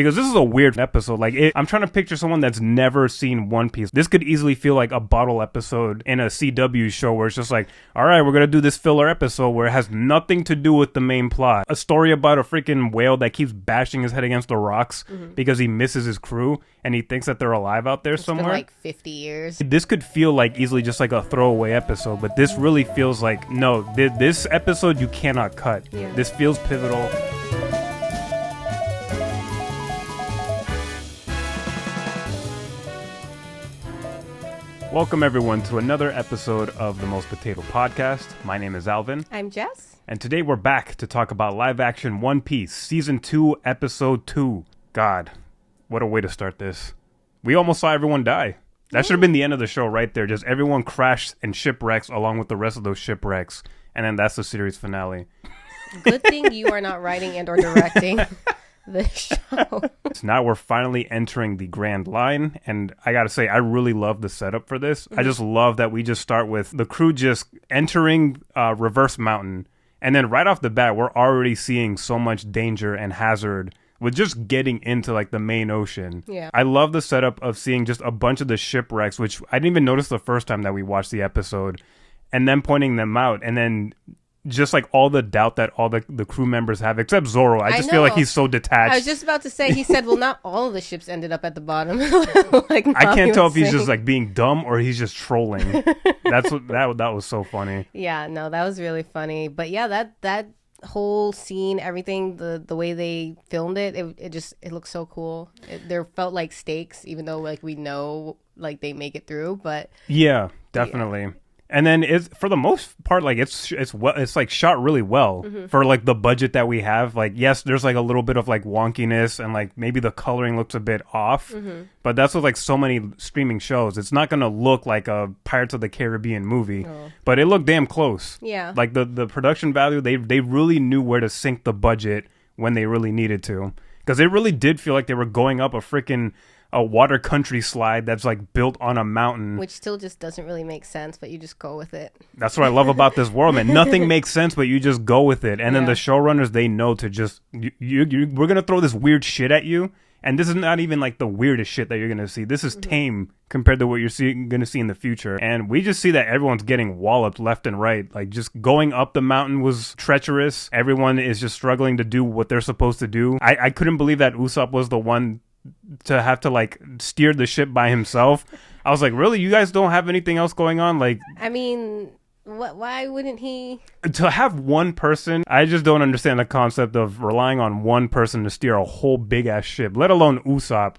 Because this is a weird episode. Like, I'm trying to picture someone that's never seen One Piece. This could easily feel like a bottle episode in a CW show where it's just like, all right, we're going to do this filler episode where it has nothing to do with the main plot. A story about a freaking whale that keeps bashing his head against the rocks because he misses his crew and he thinks that they're alive out there somewhere. Been like 50 years. This could feel like easily just like a throwaway episode, but this really feels like, no, this episode you cannot cut. Yeah. This feels pivotal. Welcome everyone to another episode of the Most Potato Podcast. My name is Alvin. I'm Jess. And today we're back to talk about live action One Piece, Season 2, Episode 2. God, what a way to start this. We almost saw everyone die. That should have been the end of the show right there. Just everyone crashed and shipwrecks along with the rest of those shipwrecks. And then that's the series finale. Good thing you are not writing and or directing the show. So now we're finally entering the Grand Line. And I got to say, I really love the setup for this. I just love that we just start with the crew just entering Reverse Mountain. And then right off the bat, we're already seeing so much danger and hazard with just getting into like the main ocean. Yeah. I love the setup of seeing just a bunch of the shipwrecks, which I didn't even notice the first time that we watched the episode, and then pointing them out, and then just like all the doubt that all the crew members have, except Zoro. I just feel like he's so detached. I was just about to say, he said, well, not all of the ships ended up at the bottom. Like I can't tell if he's just like being dumb or he's just trolling. That's what that was so funny. Yeah, no, that was really funny. But yeah, that whole scene, everything, the way they filmed it looks so cool. There felt like stakes, even though like we know like they make it through, but yeah, definitely. Yeah. And then it's for the most part like it's like shot really well for like the budget that we have. Like yes, there's like a little bit of like wonkiness and like maybe the coloring looks a bit off, but that's with like so many streaming shows. It's not gonna look like a Pirates of the Caribbean movie, but it looked damn close. Yeah, like the production value, they really knew where to sink the budget when they really needed to, because it really did feel like they were going up a water country slide that's like built on a mountain, which still just doesn't really make sense, but you just go with it. That's what I love about this world, man. Nothing makes sense, but you just go with it. And then the showrunners, they know to just we're gonna throw this weird shit at you, and this is not even like the weirdest shit that you're gonna see. This is tame compared to what you're gonna see in the future. And we just see that everyone's getting walloped left and right. Like just going up the mountain was treacherous. Everyone is just struggling to do what they're supposed to do. I couldn't believe that Usopp was the one to have to like steer the ship by himself. I was like, really? You guys don't have anything else going on? Like, I mean, why wouldn't he? To have one person, I just don't understand the concept of relying on one person to steer a whole big ass ship, let alone Usopp.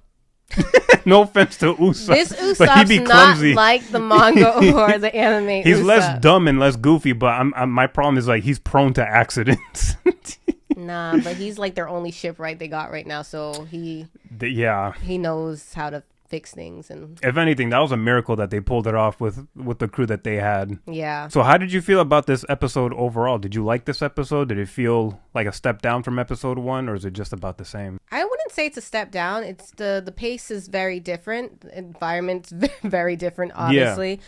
No offense to Usopp. This Usopp's not like the manga or the anime. He's less dumb and less goofy, but my problem is like he's prone to accidents. Nah, but he's like their only shipwright they got right now, so he knows how to fix things. And if anything, that was a miracle that they pulled it off with the crew that they had. Yeah. So how did you feel about this episode overall? Did you like this episode? Did it feel like a step down from episode 1, or is it just about the same? I wouldn't say it's a step down. It's the pace is very different. The environment's very different, obviously. Yeah.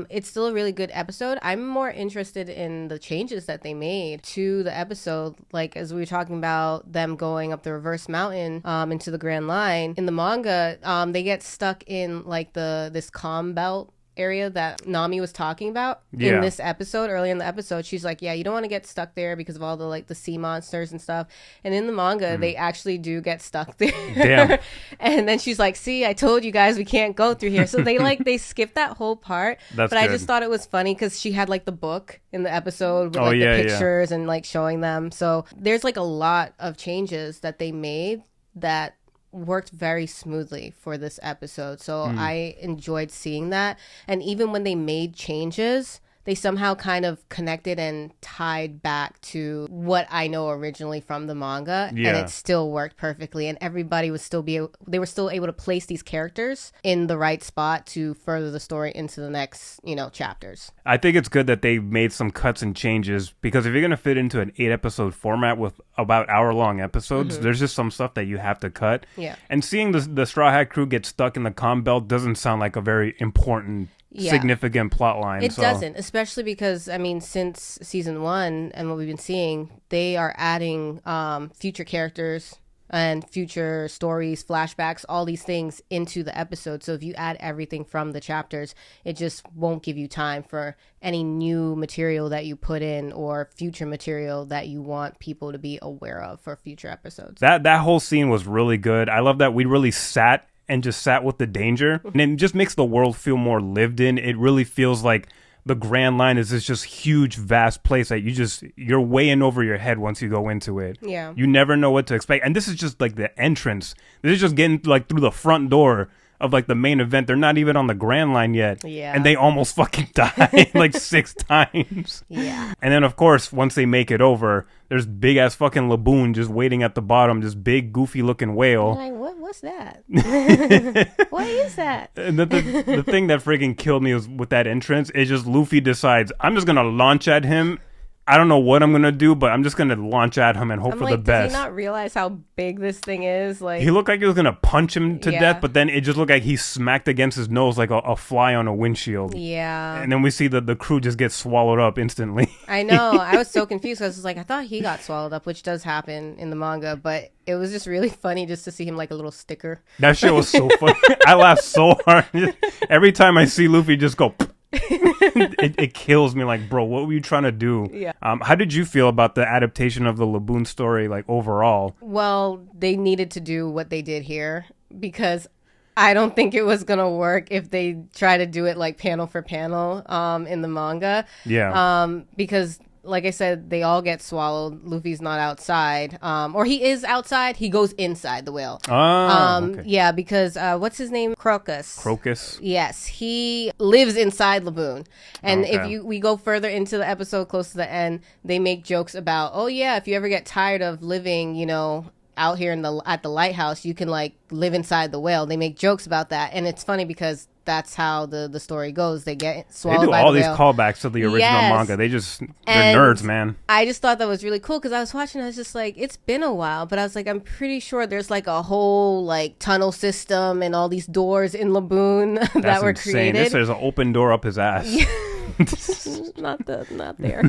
It's still a really good episode. I'm more interested in the changes that they made to the episode. Like, as we were talking about them going up the Reverse Mountain into the Grand Line. In the manga, they get stuck in like this calm belt area that Nami was talking about in this episode. Early in the episode, she's like, yeah, you don't want to get stuck there because of all the like the sea monsters and stuff. And in the manga, they actually do get stuck there. Damn. And then she's like, see, I told you guys we can't go through here. So they skipped that whole part. But I just thought it was funny because she had like the book in the episode with the pictures and like showing them. So there's like a lot of changes that they made that worked very smoothly for this episode. So I enjoyed seeing that. And even when they made changes, they somehow kind of connected and tied back to what I know originally from the manga. And it still worked perfectly. And everybody was they were still able to place these characters in the right spot to further the story into the next, chapters. I think it's good that they made some cuts and changes, because if you're going to fit into an 8-episode format with about hour-long episodes, there's just some stuff that you have to cut. Yeah. And seeing the Straw Hat crew get stuck in the comm belt doesn't sound like a very important significant plot line. It doesn't, especially because since season 1 and what we've been seeing, they are adding future characters and future stories, flashbacks, all these things into the episode. So if you add everything from the chapters, it just won't give you time for any new material that you put in or future material that you want people to be aware of for future episodes. That whole scene was really good. I love that we really sat with the danger, and it just makes the world feel more lived in. It really feels like the Grand Line is this just huge, vast place that you're way in over your head once you go into it. Yeah. You never know what to expect. And this is just like the entrance. This is just getting like through the front door of like the main event. They're not even on the Grand Line yet. Yeah. And they almost fucking die like 6 times. Yeah. And then, of course, once they make it over, there's big ass fucking Laboon just waiting at the bottom, this big goofy looking whale. Like, what's that? What is that? And the thing that freaking killed me was with that entrance is just Luffy decides, I'm just going to launch at him. I don't know what I'm going to do, but I'm just going to launch at him and hope for the best. Does he not realize how big this thing is? Like, he looked like he was going to punch him to death, but then it just looked like he smacked against his nose like a fly on a windshield. Yeah. And then we see the crew just get swallowed up instantly. I know. I was so confused because I was like, I thought he got swallowed up, which does happen in the manga, but it was just really funny just to see him like a little sticker. That shit was so funny. I laughed so hard. Every time I see Luffy just go... it kills me. Like, bro, what were you trying to do? Yeah. How did you feel about the adaptation of the Laboon story, like, overall? Well, they needed to do what they did here because I don't think it was gonna work if they try to do it like panel for panel in the manga. Yeah. Because like I said, they all get swallowed. Luffy's not outside. Or he is outside. He goes inside the whale. Okay. Yeah, because what's his name? Crocus. Yes, he lives inside Laboon. And Okay. if we go further into the episode, close to the end, they make jokes about, oh yeah, if you ever get tired of living, out here at the lighthouse, you can like live inside the whale. They make jokes about that, and it's funny because that's how the story goes. They get swallowed by the whale. They do all these callbacks to the original manga. They're nerds, man. I just thought that was really cool because I was watching, I was just like, it's been a while, but I was like, I'm pretty sure there's like a whole like tunnel system and all these doors in Laboon that were created. There's an open door up his ass. not there.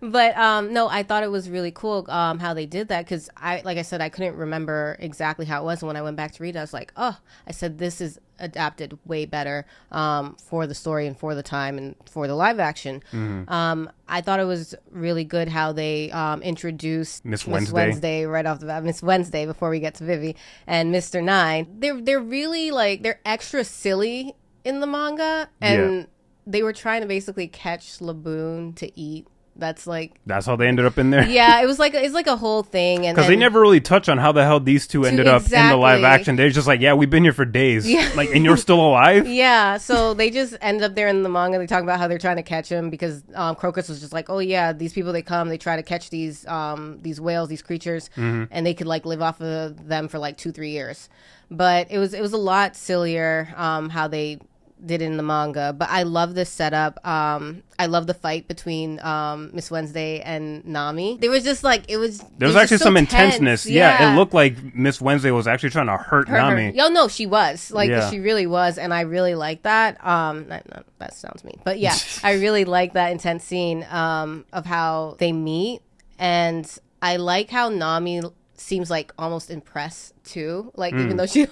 But no, I thought it was really cool how they did that because like I said, I couldn't remember exactly how it was. And when I went back to read it, I was like, I said this is adapted way better for the story and for the time and for the live action. Mm-hmm. I thought it was really good how they introduced Miss Wednesday right off the bat. Miss Wednesday before we get to Vivi and Mr. Nine. They're really like they're extra silly in the manga and they were trying to basically catch Laboon to eat. That's how they ended up in there. Yeah, it's like a whole thing, and because they never really touch on how the hell these two ended up in the live action. They're just like, yeah, we've been here for days, like, and you're still alive. Yeah, so they just ended up there in the manga. They talk about how they're trying to catch him because Crocus was just like, oh yeah, these people they try to catch these whales, these creatures, and they could like live off of them for like 2-3 years. But it was a lot sillier how they did in the manga, but I love this setup. I love the fight between Miss Wednesday and Nami. There was just like there was actually some intenseness. Yeah, it looked like Miss Wednesday was actually trying to hurt Nami. Oh no, she was she really was, and I really like that. That sounds mean, but yeah, I really like that intense scene of how they meet, and I like how Nami seems like almost impressed too, like even though she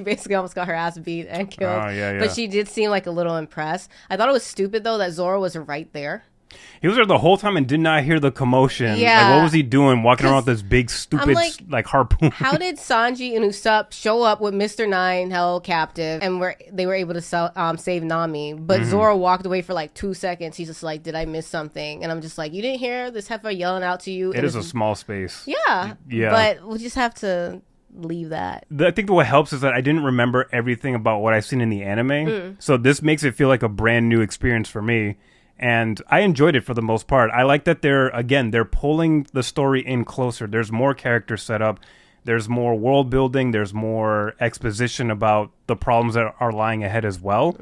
basically almost got her ass beat and killed. But she did seem like a little impressed. I thought it was stupid though that Zoro was right there. He was there the whole time and did not hear the commotion. Yeah. Like, what was he doing walking around with this big stupid like harpoon? How did Sanji and Usopp show up with Mr. Nine held captive and they were able to save Nami, but Zoro walked away for like 2 seconds. He's just like, did I miss something? And I'm just like, you didn't hear this heifer yelling out to you? It is a small space. Yeah. But we'll just have to leave that. I think what helps is that I didn't remember everything about what I've seen in the anime. So this makes it feel like a brand new experience for me. And I enjoyed it for the most part. I like that they're pulling the story in closer. There's more characters set up. There's more world building. There's more exposition about the problems that are lying ahead as well.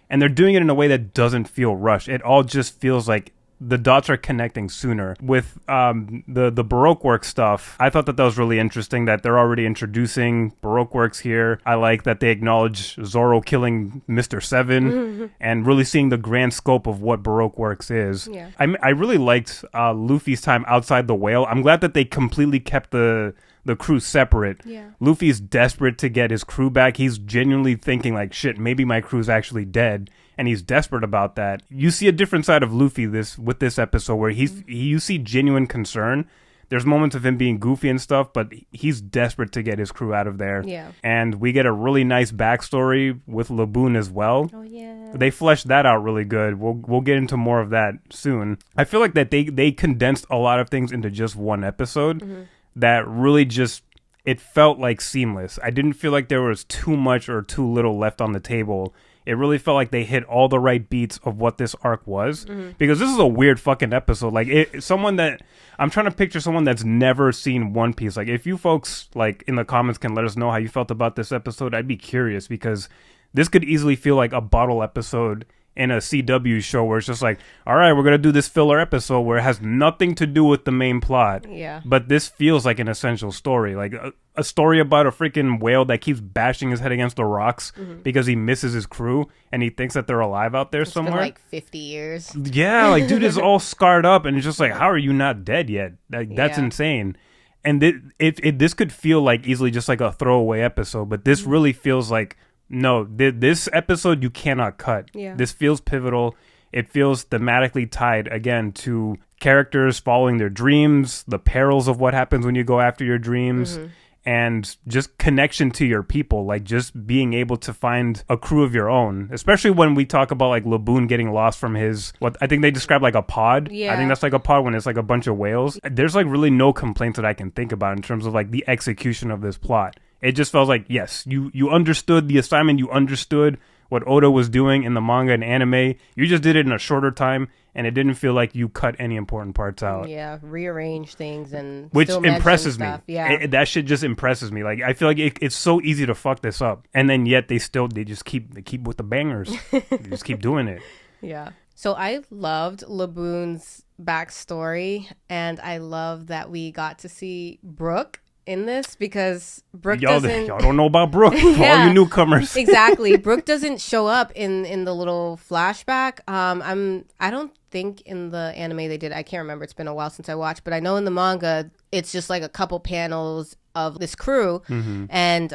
And they're doing it in a way that doesn't feel rushed. It all just feels like the dots are connecting sooner. With the Baroque work stuff, I thought that was really interesting that they're already introducing Baroque works here. I like that they acknowledge Zoro killing Mr. Seven and really seeing the grand scope of what Baroque works is. Yeah. I really liked Luffy's time outside the whale. I'm glad that they completely kept the the crew separate. Yeah. Luffy's desperate to get his crew back. He's genuinely thinking like, shit, maybe my crew's actually dead. And he's desperate about that. You see a different side of Luffy with this episode where you see genuine concern. There's moments of him being goofy and stuff, but he's desperate to get his crew out of there. Yeah. And we get a really nice backstory with Laboon as well. Oh, yeah. They fleshed that out really good. We'll get into more of that soon. I feel like that they condensed a lot of things into just one episode that really just, it felt like seamless. I didn't feel like there was too much or too little left on the table. It really felt like they hit all the right beats of what this arc was. Because this is a weird fucking episode. Like, I'm trying to picture someone that's never seen One Piece. Like, if you folks, like, in the comments can let us know how you felt about this episode, I'd be curious. Because this could easily feel like a bottle episode in a CW show where it's just like, all right, we're going to do this filler episode where it has nothing to do with the main plot. Yeah. But this feels like an essential story. Like a story about a freaking whale that keeps bashing his head against the rocks because he misses his crew and he thinks that they're alive out there somewhere. Been like 50 years. Yeah, like dude is all scarred up and it's just like, how are you not dead yet? That's insane. And this could feel like easily just like a throwaway episode, but this really feels like, no, this episode you cannot cut. Yeah. This feels pivotal. It feels thematically tied, again, to characters following their dreams, the perils of what happens when you go after your dreams, and just connection to your people, like just being able to find a crew of your own, especially when we talk about like Laboon getting lost from his, what I think they describe like a pod. Yeah. I think that's like a pod when it's like a bunch of whales. There's like really no complaints that I can think about in terms of like the execution of this plot. It just felt like, yes, you understood the assignment, you understood what Oda was doing in the manga and anime. You just did it in a shorter time, and it didn't feel like you cut any important parts out. Yeah, rearrange things and which still impresses me. stuff. Yeah, that shit just impresses me. Like I feel like it's so easy to fuck this up, and then yet they just keep with the bangers. They just keep doing it. Yeah. So I loved Laboon's backstory, and I love that we got to see Brook in this because Brook y'all don't know about Brook. Yeah, all you newcomers. Exactly. Brook doesn't show up in the little flashback. I don't think in the anime they did. I can't remember. It's been a while since I watched, but I know in the manga it's just like a couple panels of this crew, and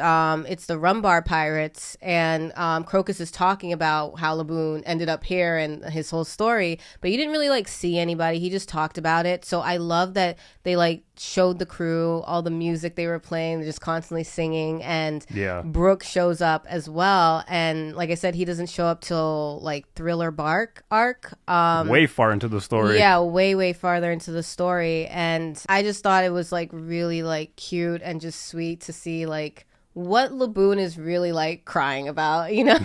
it's the Rumbar pirates, and Crocus is talking about how Laboon ended up here and his whole story, but you didn't really like see anybody. He just talked about it. So I love that they like showed the crew, all the music they were playing, they're just constantly singing, and Brook shows up as well, and like I said, he doesn't show up till like Thriller Bark arc, way far into the story. Yeah, way farther into the story, and I just thought it was like really like cute and just sweet to see like what Laboon is really like crying about, you know.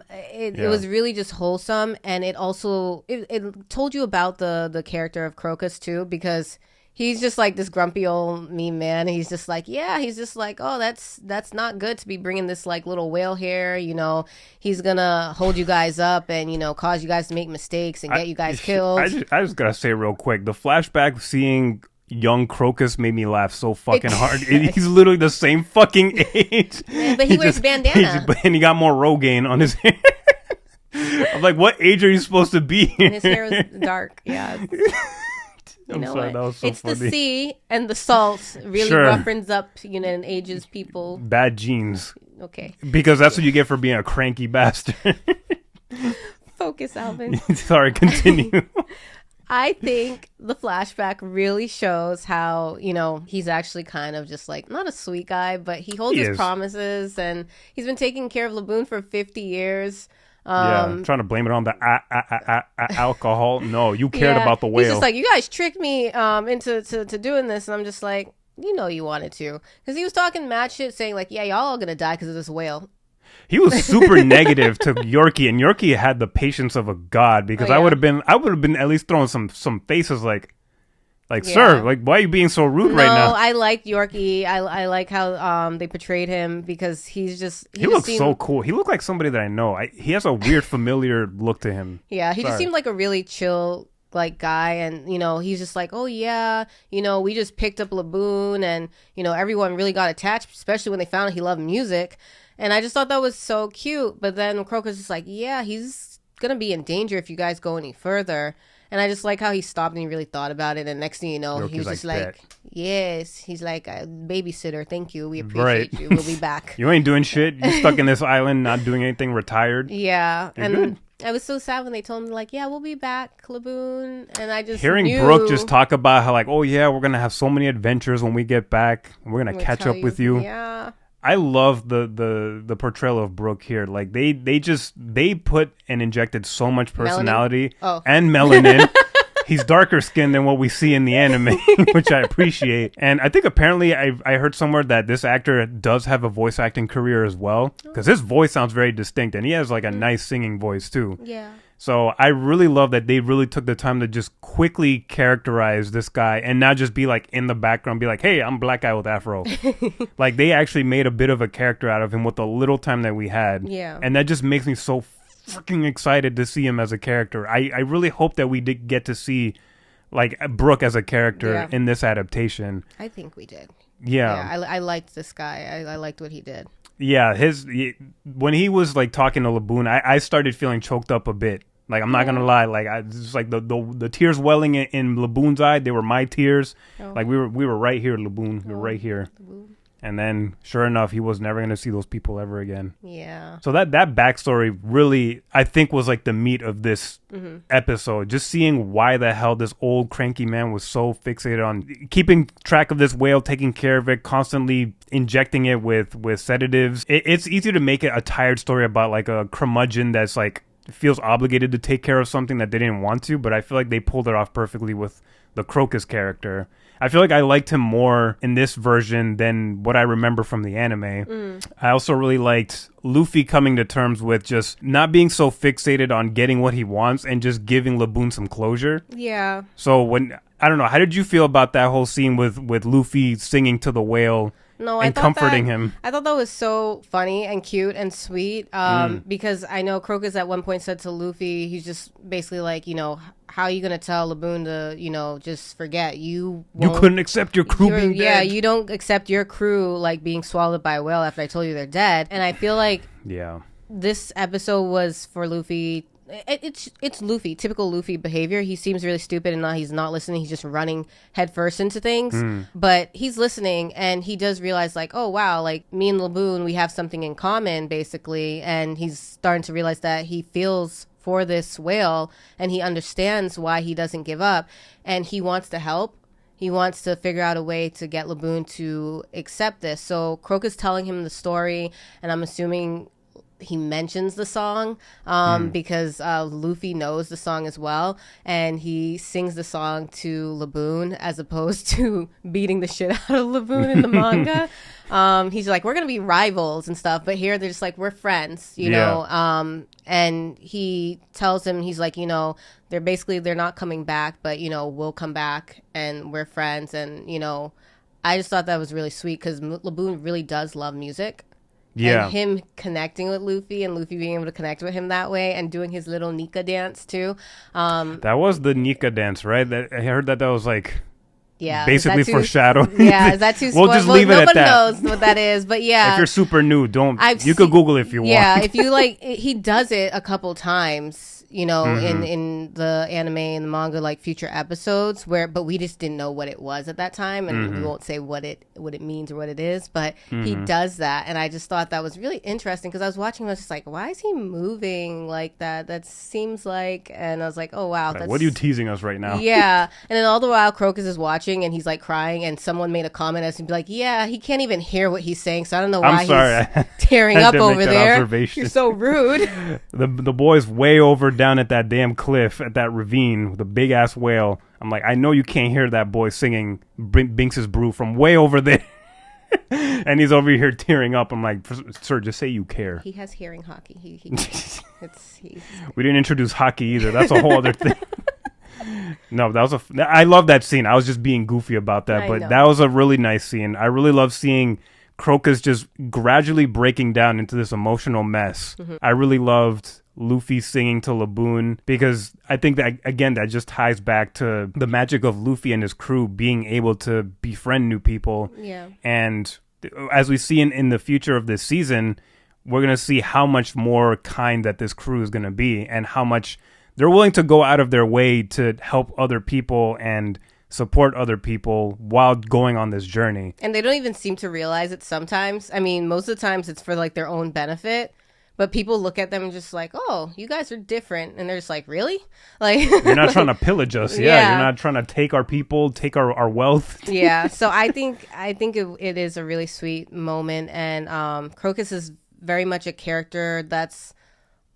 It was really just wholesome, and it also it told you about the character of Crocus too, because he's just like this grumpy old mean man. He's just like, oh, that's not good to be bringing this like little whale here, you know. He's gonna hold you guys up and, you know, cause you guys to make mistakes and get you guys killed. I just gotta say real quick, the flashback seeing young Crocus made me laugh so fucking hard. He's literally the same fucking age. But he wears bandana. And he got more Rogaine on his hair. I'm like, what age are you supposed to be? And his hair was dark. Yeah. You know sorry, what? that was so it's funny. The sea and the salt really roughens up, you know, and ages people. Bad genes. Okay. Because that's what you get for being a cranky bastard. Focus, Alvin. Sorry, continue. I think the flashback really shows how, you know, he's actually kind of just like, not a sweet guy, but he holds his promises, and he's been taking care of Laboon for 50 years. Trying to blame it on the alcohol. No, you cared about the whale. He's just like, you guys tricked me into doing this, and I'm just like, you know, you wanted to, because he was talking mad shit, saying like, yeah, y'all are gonna die because of this whale. He was super negative to Yorkie, and Yorkie had the patience of a god, because I would have been at least throwing some faces like, sir, like, why are you being so rude right now? No, I liked Yorkie. I like how they portrayed him, because he looks so cool. He looked like somebody that I know. He has a weird familiar look to him. Yeah, he just seemed like a really chill like guy, and you know, he's just like, oh yeah, you know, we just picked up Laboon, and you know, everyone really got attached, especially when they found out he loved music. And I just thought that was so cute. But then Crocus is like, yeah, he's gonna be in danger if you guys go any further. And I just like how he stopped and he really thought about it. And next thing you know, he was just like, yes. He's like, babysitter, thank you. We appreciate you. We'll be back. You ain't doing shit. You're stuck in this island, not doing anything, retired. Yeah. You're good. I was so sad when they told him, like, yeah, we'll be back, Laboon. And I just hearing Brooke just talk about how, like, oh, yeah, we're going to have so many adventures when we get back. We're going to catch up with you. Yeah. I love the portrayal of Brooke here. Like they put and injected so much personality and melanin. He's darker skinned than what we see in the anime, which I appreciate. And I think apparently I heard somewhere that this actor does have a voice acting career as well, because his voice sounds very distinct and he has like a nice singing voice too. Yeah. So I really love that they really took the time to just quickly characterize this guy and not just be like in the background, be like, hey, I'm black guy with afro. Like they actually made a bit of a character out of him with the little time that we had. Yeah. And that just makes me so freaking excited to see him as a character. I really hope that we did get to see like Brooke as a character in this adaptation. I think we did. Yeah. I liked this guy. I liked what he did. Yeah, when he was like talking to Laboon, I started feeling choked up a bit. Like I'm not gonna lie, like I just like the tears welling in Laboon's eye. They were my tears. Like we were right here, Laboon. We were right here. Laboon. And then, sure enough, he was never gonna see those people ever again. Yeah. So that backstory really, I think, was like the meat of this episode. Just seeing why the hell this old cranky man was so fixated on keeping track of this whale, taking care of it, constantly injecting it with sedatives. It's easy to make it a tired story about like a curmudgeon that's like feels obligated to take care of something that they didn't want to, but I feel like they pulled it off perfectly with the Crocus character. I feel like I liked him more in this version than what I remember from the anime. I also really liked Luffy coming to terms with just not being so fixated on getting what he wants and just giving Laboon some closure. Yeah. So I don't know, how did you feel about that whole scene with Luffy singing to the whale? And comforting him. I thought that was so funny and cute and sweet because I know Crocus at one point said to Luffy, he's just basically like, how are you going to tell Laboon to, just forget? You couldn't accept your crew being dead. Yeah, you don't accept your crew like being swallowed by a whale after I told you they're dead. And I feel like this episode was for Luffy. It's Luffy, typical Luffy behavior. He seems really stupid and he's not listening. He's just running headfirst into things. But he's listening and he does realize like, oh, wow, like me and Laboon, we have something in common basically. And he's starting to realize that he feels for this whale and he understands why he doesn't give up. And he wants to help. He wants to figure out a way to get Laboon to accept this. So Crocus telling him the story, and I'm assuming he mentions the song because Luffy knows the song as well, and he sings the song to Laboon as opposed to beating the shit out of Laboon in the manga. He's like, we're gonna be rivals and stuff, but here they're just like, we're friends, you know. And he tells him, he's like, they're not coming back, but we'll come back and we're friends. And I just thought that was really sweet because Laboon really does love music. Yeah. And him connecting with Luffy and Luffy being able to connect with him that way and doing his little Nika dance too. That was the Nika dance, right? I heard that was like basically foreshadowing. Yeah, is that too We'll just leave it at that. Nobody knows what that is, but yeah. If you're super new, you could Google if you want. Yeah, if you like, he does it a couple times. In the anime and the manga, like future episodes but we just didn't know what it was at that time, and we won't say what it means or what it is, but he does that, and I just thought that was really interesting because I was watching, I was just like, why is he moving like that? That seems like, and I was like, oh wow, what are you teasing us right now? Yeah, and then all the while Crocus is watching and he's like crying, and someone made a comment as to be like, yeah, he can't even hear what he's saying, so I don't know why he's tearing up over there. You're so rude. The boy's way over down at that damn cliff at that ravine with a big ass whale. I'm like, I know you can't hear that boy singing Binks's Brew from way over there. And he's over here tearing up. I'm like, sir, just say you care. He has hearing hockey. We didn't introduce hockey either. That's a whole other thing. No, I love that scene. I was just being goofy about that, but that was a really nice scene. I really love seeing Crocus just gradually breaking down into this emotional mess. I really loved Luffy singing to Laboon because I think that, again, that just ties back to the magic of Luffy and his crew being able to befriend new people. Yeah. And as we see in the future of this season, we're going to see how much more kind that this crew is going to be and how much they're willing to go out of their way to help other people and support other people while going on this journey. And they don't even seem to realize it sometimes. I mean, most of the times it's for like their own benefit. But people look at them and just like, oh, you guys are different. And they're just like, really? Like, you're not trying to pillage us. Yeah. You're not trying to take our people, take our wealth. Yeah. So I think it is a really sweet moment. And Crocus is very much a character that's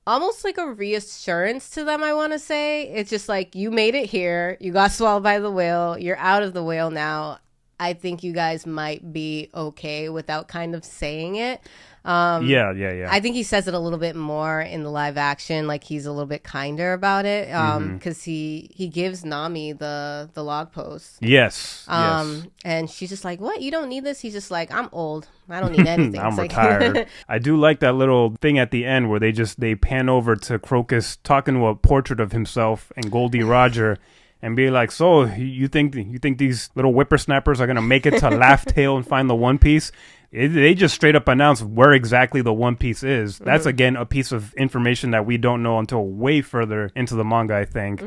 almost like a reassurance to them, I want to say. It's just like, you made it here. You got swallowed by the whale. You're out of the whale now. I think you guys might be okay without kind of saying it. Yeah. I think he says it a little bit more in the live action, like he's a little bit kinder about it, because he gives Nami the log post. Yes. And she's just like, what? You don't need this? He's just like, I'm old. I don't need anything. I'm retired. I do like that little thing at the end where they pan over to Crocus talking to a portrait of himself and Goldie Roger. And be like, so you think these little whippersnappers are gonna make it to Laugh Tale and find the One Piece? They just straight up announce where exactly the One Piece is. That's again a piece of information that we don't know until way further into the manga, I think.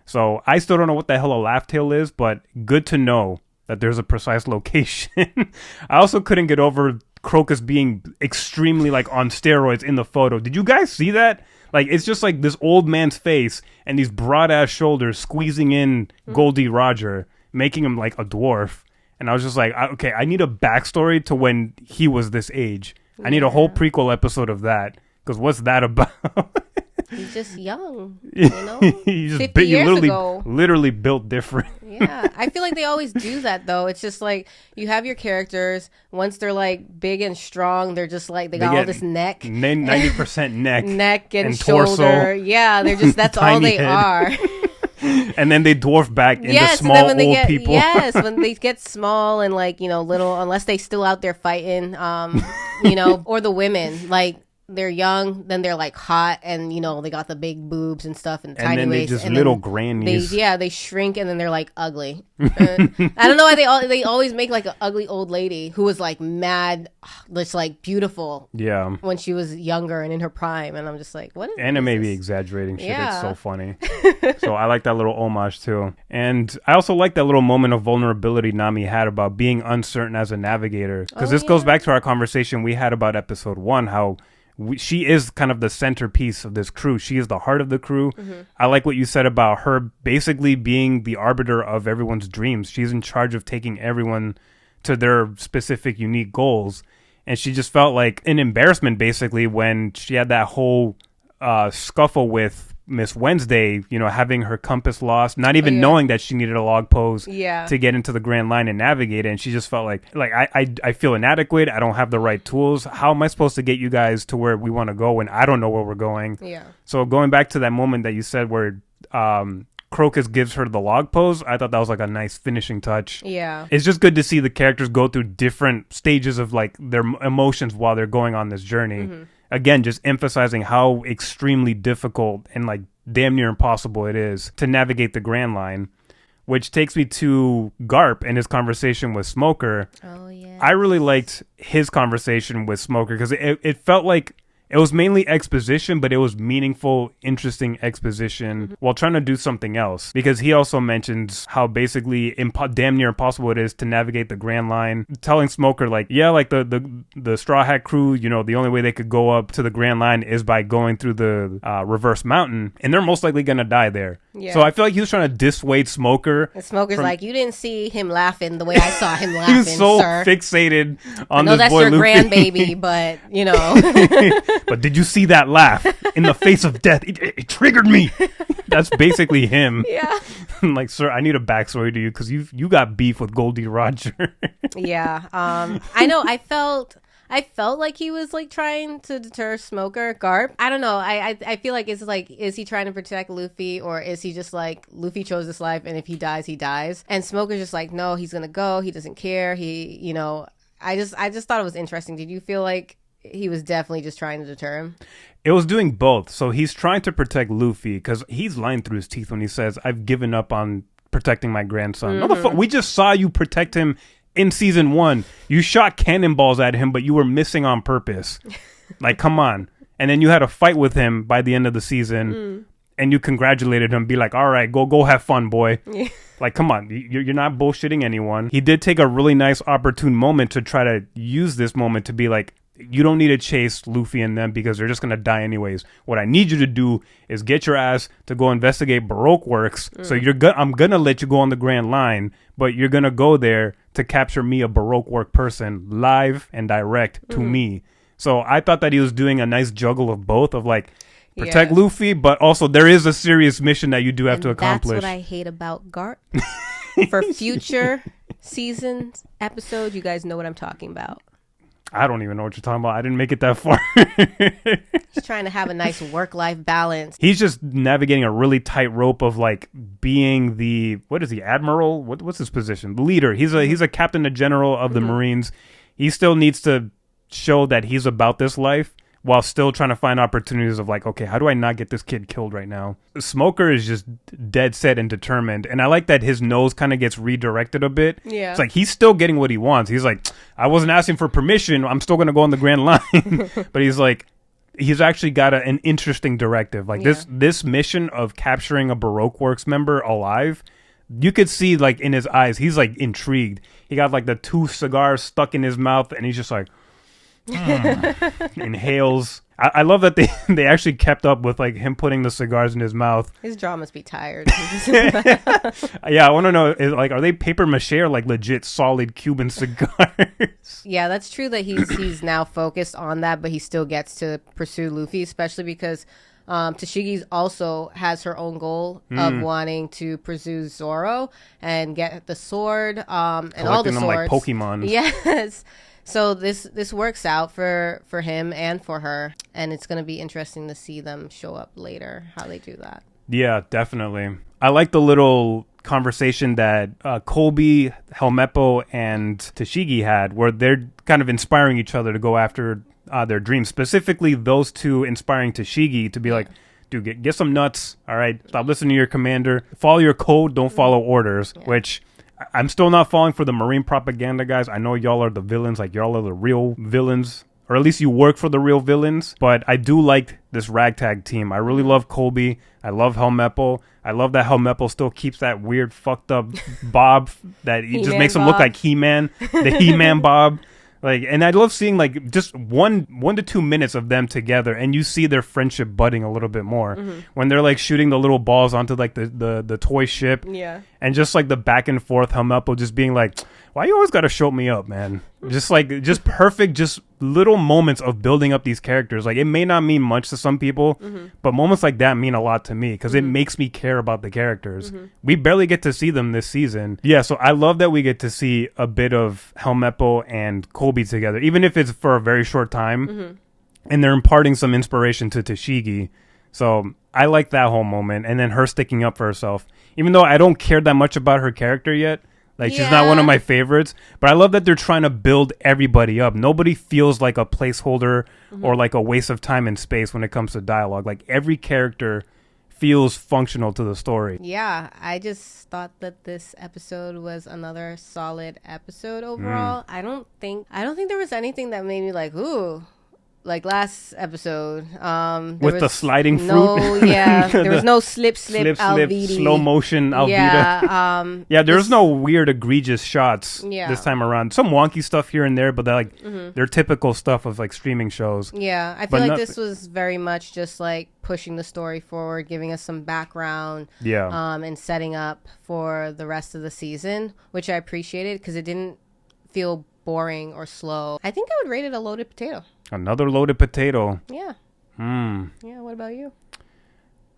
So I still don't know what the hell a Laugh Tale is, but good to know that there's a precise location. I also couldn't get over Crocus being extremely like on steroids in the photo. Did you guys see that? Like, it's just like this old man's face and these broad-ass shoulders squeezing in Goldie Roger, making him like a dwarf. And I was just like, okay, I need a backstory to when he was this age. I need a whole prequel episode of that. Because what's that about? He's just young, you know? He's just literally built different. Yeah, I feel like they always do that, though. It's just like, you have your characters. Once they're like big and strong, they're just like, they got all this neck. 90% neck and shoulder. Torso. Yeah, they're just, that's all they are. And then they dwarf back into small old people. Yes, when they get small and like, you know, little, unless they still out there fighting, you know, or the women, like, they're young, then they're like hot, and you know they got the big boobs and stuff and tiny waist. And then they just little grannies. They shrink and then they're like ugly. I don't know why they always make like an ugly old lady who was like mad, just like beautiful. Yeah. When she was younger and in her prime, and I'm just like, what is this? Anime be exaggerating shit. Yeah. It's so funny. So I like that little homage too, and I also like that little moment of vulnerability Nami had about being uncertain as a navigator, because this goes back to our conversation we had about episode 1, how she is kind of the centerpiece of this crew. She is the heart of the crew. I like what you said about her basically being the arbiter of everyone's dreams. She's in charge of taking everyone to their specific, unique goals. And she just felt like an embarrassment, basically, when she had that whole scuffle with Miss Wednesday, you know, having her compass lost, not even knowing that she needed a log pose to get into the Grand Line and navigate it. And she just felt like I feel inadequate. I don't have the right tools. How am I supposed to get you guys to where we want to go when I don't know where we're going? Yeah. So going back to that moment that you said where Crocus gives her the log pose, I thought that was like a nice finishing touch. Yeah. It's just good to see the characters go through different stages of like their emotions while they're going on this journey. Again, just emphasizing how extremely difficult and like damn near impossible it is to navigate the Grand Line, which takes me to Garp and his conversation with Smoker. Oh, yeah. I really liked his conversation with Smoker because it felt like it was mainly exposition, but it was meaningful, interesting exposition while trying to do something else. Because he also mentions how basically damn near impossible it is to navigate the Grand Line. Telling Smoker, like, yeah, like the Straw Hat crew, you know, the only way they could go up to the Grand Line is by going through the reverse mountain. And they're most likely going to die there. Yeah. So I feel like he was trying to dissuade Smoker. And Smoker's like, you didn't see him laughing the way I saw him laughing, he was so sir. Fixated on this boy Luffy. I know that's your grandbaby, but, you know. But did you see that laugh in the face of death? It triggered me. That's basically him. Yeah. Like, sir, I need a backstory to you because you got beef with Goldie Roger. Yeah. I know. I felt like he was like trying to deter Smoker. Garp, I don't know. I feel like it's like, is he trying to protect Luffy, or is he just like, Luffy chose this life and if he dies, he dies? And Smoker's just like, no, he's gonna go. He doesn't care. He, you know, I just thought it was interesting. Did you feel like he was definitely just trying to deter him? It was doing both. So he's trying to protect Luffy because he's lying through his teeth when he says, I've given up on protecting my grandson. No, the fuck, we just saw you protect him in season 1. You shot cannonballs at him, but you were missing on purpose. Like, come on. And then you had a fight with him by the end of the season. and you congratulated him, be like, all right, go have fun, boy. Like, come on, you're not bullshitting anyone. He did take a really nice opportune moment to try to use this moment to be like, you don't need to chase Luffy and them because they're just going to die anyways. What I need you to do is get your ass to go investigate Baroque works. So I'm going to let you go on the Grand Line, but you're going to go there to capture me, a Baroque work person, live and direct to me. So I thought that he was doing a nice juggle of both, of like, protect Luffy, but also there is a serious mission that you do have to accomplish. That's what I hate about Garp. For future seasons, episodes, you guys know what I'm talking about. I don't even know what you're talking about. I didn't make it that far. He's trying to have a nice work-life balance. He's just navigating a really tight rope of like being the, what is he, admiral? What's his position? The leader. He's a captain, a general of the Marines. He still needs to show that he's about this life, while still trying to find opportunities of like, okay, how do I not get this kid killed right now? Smoker is just dead set and determined. And I like that his nose kind of gets redirected a bit. Yeah. It's like he's still getting what he wants. He's like, I wasn't asking for permission. I'm still going to go on the Grand Line. But he's like, he's actually got an interesting directive. Like this mission of capturing a Baroque Works member alive, you could see like in his eyes, he's like intrigued. He got like the 2 cigars stuck in his mouth and he's just like, inhales. I love that they actually kept up with like him putting the cigars in his mouth. His jaw must be tired. Yeah, I want to know, like, are they paper mache or like legit solid Cuban cigars? Yeah, that's true that he's now focused on that, but he still gets to pursue Luffy, especially because Tashigi also has her own goal of wanting to pursue Zoro and get the sword and all the swords. Them like Pokemon. Yes. So this works out for him and for her, and it's going to be interesting to see them show up later, how they do that. Yeah, definitely. I like the little conversation that Colby, Helmeppo, and Tashigi had, where they're kind of inspiring each other to go after their dreams. Specifically, those two inspiring Tashigi to be like, dude, get some nuts, all right? Stop listening to your commander. Follow your code, don't follow orders, which... I'm still not falling for the Marine propaganda, guys. I know y'all are the villains, like y'all are the real villains, or at least you work for the real villains. But I do like this ragtag team. I really love Colby. I love Helmeppo. I love that Helmeppo still keeps that weird fucked up bob that it just makes him look like He-Man, the He-Man bob. Like, and I love seeing like just 1 to 2 minutes of them together, and you see their friendship budding a little bit more when they're like shooting the little balls onto like the toy ship, and just like the back and forth Helmeppo just being like, why you always got to show me up, man? just perfect, just little moments of building up these characters. Like, it may not mean much to some people, but moments like that mean a lot to me because it makes me care about the characters. We barely get to see them this season. Yeah, so I love that we get to see a bit of Helmeppo and Colby together, even if it's for a very short time, and they're imparting some inspiration to Tashigi. So I like that whole moment, and then her sticking up for herself, even though I don't care that much about her character yet. Like, she's not one of my favorites, but I love that they're trying to build everybody up. Nobody feels like a placeholder or like a waste of time and space when it comes to dialogue. Like, every character feels functional to the story. Yeah, I just thought that this episode was another solid episode overall. I don't think there was anything that made me like, ooh. Like last episode, with the sliding fruit. No, there was no slip, Alvidi. Slow motion Alvida. Yeah, there was no weird, egregious shots this time around. Some wonky stuff here and there, but they're like they're typical stuff of like streaming shows. Yeah, I feel like this was very much just like pushing the story forward, giving us some background, and setting up for the rest of the season, which I appreciated because it didn't feel boring or slow. I think I would rate it a loaded potato. Another loaded potato. Yeah. Yeah, what about you?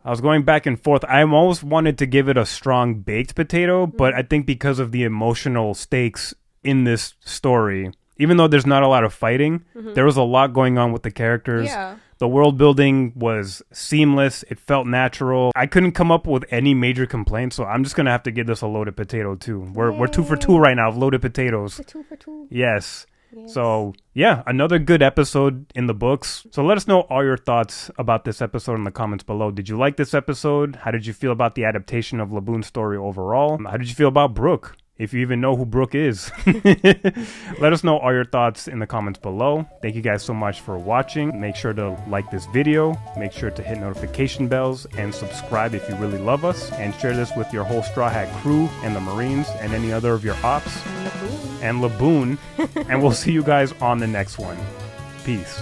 I was going back and forth. I almost wanted to give it a strong baked potato, but I think because of the emotional stakes in this story, even though there's not a lot of fighting, there was a lot going on with the characters. Yeah. The world building was seamless. It felt natural. I couldn't come up with any major complaints, so I'm just going to have to give this a loaded potato too. We're 2 for 2 right now of loaded potatoes. 2 for 2. Yes. So, yeah, another good episode in the books. So let us know all your thoughts about this episode in the comments below. Did you like this episode? How did you feel about the adaptation of Laboon's story overall? How did you feel about Brook? if you even know who Brooke is. Let us know all your thoughts in the comments below. Thank you guys so much for watching. Make sure to like this video, make sure to hit notification bells, and subscribe if you really love us, and share this with your whole Straw Hat crew and the Marines and any other of your ops. And Laboon. And we'll see you guys on the next one. Peace.